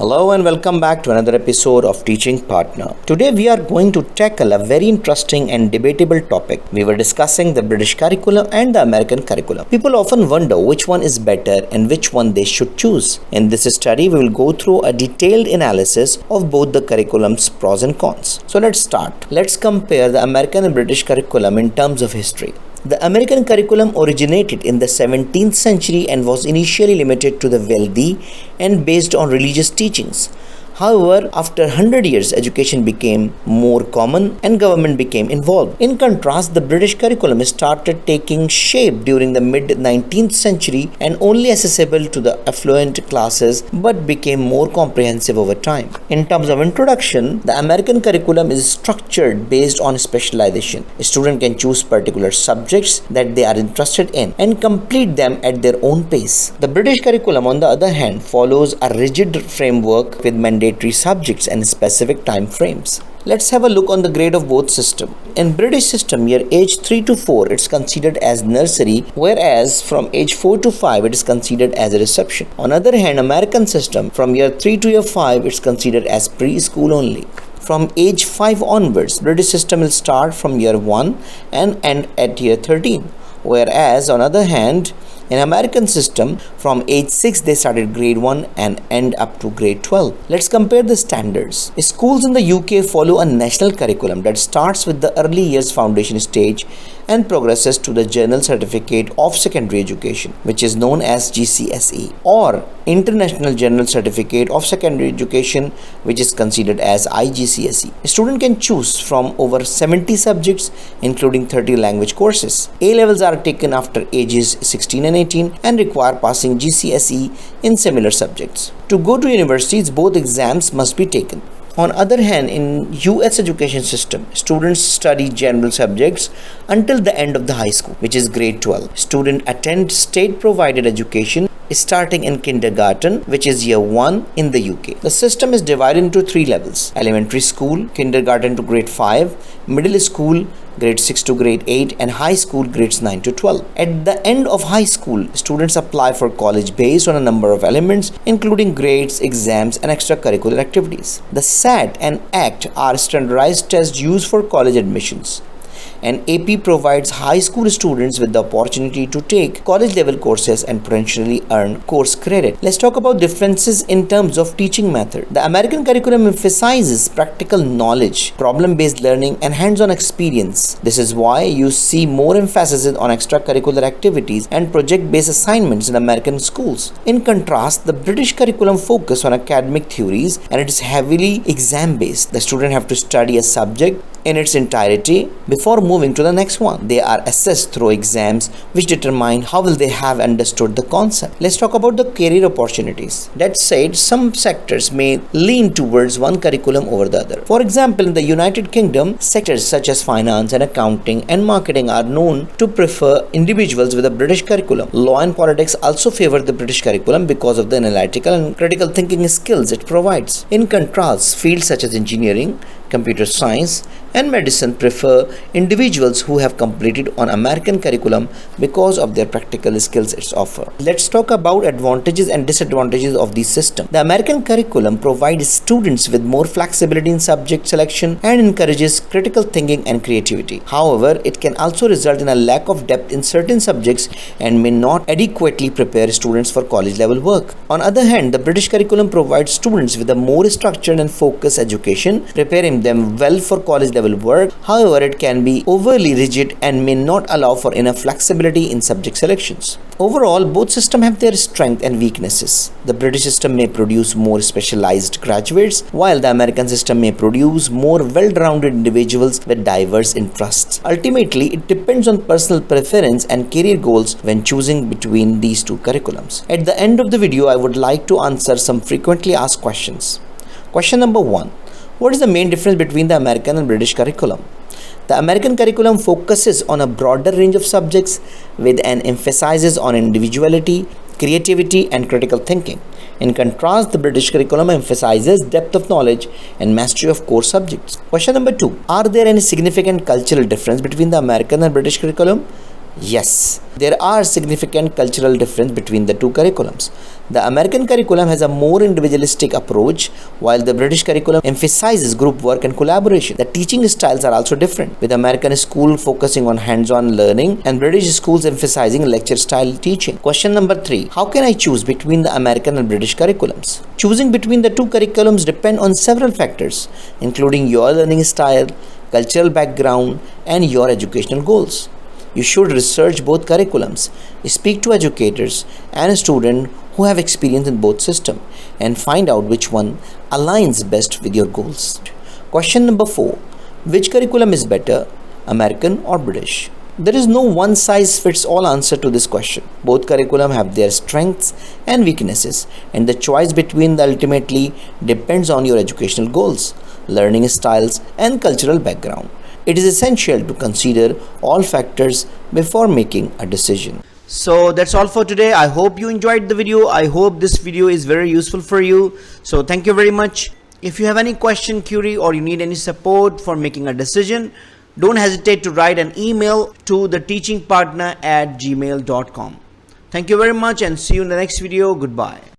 Hello and welcome back to another episode of Teaching Partner. Today we are going to tackle a very interesting and debatable topic. We were discussing the British curriculum and the American curriculum. People often wonder which one is better and which one they should choose. In this study, we will go through a detailed analysis of both the curriculum's pros and cons. So let's start. Let's compare the American and British curriculum in terms of history. The American curriculum originated in the 17th century and was initially limited to the wealthy and based on religious teachings. However, after 100 years, education became more common and government became involved. In contrast, the British curriculum started taking shape during the mid-19th century and only accessible to the affluent classes but became more comprehensive over time. In terms of introduction, the American curriculum is structured based on specialization. A student can choose particular subjects that they are interested in and complete them at their own pace. The British curriculum, on the other hand, follows a rigid framework with mandatory subjects and specific time frames. Let's have a look on the grade of both systems. In British system, year age 3 to 4 it's considered as nursery, whereas from age 4 to 5 it is considered as a reception. On the other hand, American system, from year 3 to year 5 it's considered as preschool only. From age 5 onwards, British system will start from year 1 and end at year 13. Whereas on the other hand, in American system, from age 6 they started grade 1 and end up to grade 12. Let's compare the standards. Schools in the UK follow a national curriculum that starts with the early years foundation stage and progresses to the General Certificate of Secondary Education, which is known as GCSE, or International General Certificate of Secondary Education, which is considered as IGCSE. A student can choose from over 70 subjects, including 30 language courses. A-levels are taken after ages 16 and 18 and require passing GCSE in similar subjects. To go to universities, both exams must be taken. On the other hand, in US education system, students study general subjects until the end of the high school, which is grade 12. Students attend state-provided education starting in kindergarten, which is year 1 in the UK. The system is divided into 3 levels: elementary school, kindergarten to grade 5, middle school, grade 6 to grade 8, and high school, grades 9 to 12. At the end of high school, students apply for college based on a number of elements, including grades, exams, and extracurricular activities. The SAT and ACT are standardized tests used for college admissions, and AP provides high school students with the opportunity to take college level courses and potentially earn course credit. Let's talk about differences in terms of teaching method. The American curriculum emphasizes practical knowledge, problem-based learning, and hands-on experience. This is why you see more emphasis on extracurricular activities and project-based assignments in American schools. In contrast, the British curriculum focuses on academic theories and it is heavily exam-based. The student have to study a subject in its entirety before moving to the next one. They are assessed through exams which determine how well they have understood the concept. Let's talk about the career opportunities. That said, some sectors may lean towards one curriculum over the other. For example, in the United Kingdom, sectors such as finance and accounting and marketing are known to prefer individuals with a British curriculum. Law and politics also favor the British curriculum because of the analytical and critical thinking skills it provides. In contrast, fields such as engineering, computer science, and medicine prefer individuals who have completed on American curriculum because of their practical skills it offers. Let's talk about advantages and disadvantages of this system. The American curriculum provides students with more flexibility in subject selection and encourages critical thinking and creativity. However, it can also result in a lack of depth in certain subjects and may not adequately prepare students for college level work. On the other hand, the British curriculum provides students with a more structured and focused education, preparing them well for college level work. However, it can be overly rigid and may not allow for enough flexibility in subject selections. Overall, both systems have their strengths and weaknesses. The British system may produce more specialized graduates, while the American system may produce more well-rounded individuals with diverse interests. Ultimately, it depends on personal preference and career goals when choosing between these two curriculums. At the end of the video, I would like to answer some frequently asked questions. Question number 1. What is the main difference between the American and British curriculum? The American curriculum focuses on a broader range of subjects with an emphasis on individuality, creativity, and critical thinking. In contrast, the British curriculum emphasizes depth of knowledge and mastery of core subjects. Question number 2. Are there any significant cultural difference between the American and British curriculum? Yes, there are significant cultural difference between the two curriculums. The American curriculum has a more individualistic approach, while the British curriculum emphasizes group work and collaboration. The teaching styles are also different, with American school focusing on hands-on learning and British schools emphasizing lecture-style teaching. Question number 3. How can I choose between the American and British curriculums? Choosing between the two curriculums depend on several factors, including your learning style, cultural background, and your educational goals. You should research both curriculums, speak to educators and students who have experience in both systems, and find out which one aligns best with your goals. Question number 4. Which curriculum is better, American or British? There is no one size fits all answer to this question. Both curriculum have their strengths and weaknesses, and the choice between them ultimately depends on your educational goals, learning styles, and cultural background. It is essential to consider all factors before making a decision. So that's all for today. I hope you enjoyed the video. I hope this video is very useful for you. So thank you very much. If you have any question, query, or you need any support for making a decision, don't hesitate to write an email to theteachingpartner@gmail.com. Thank you very much and see you in the next video. Goodbye.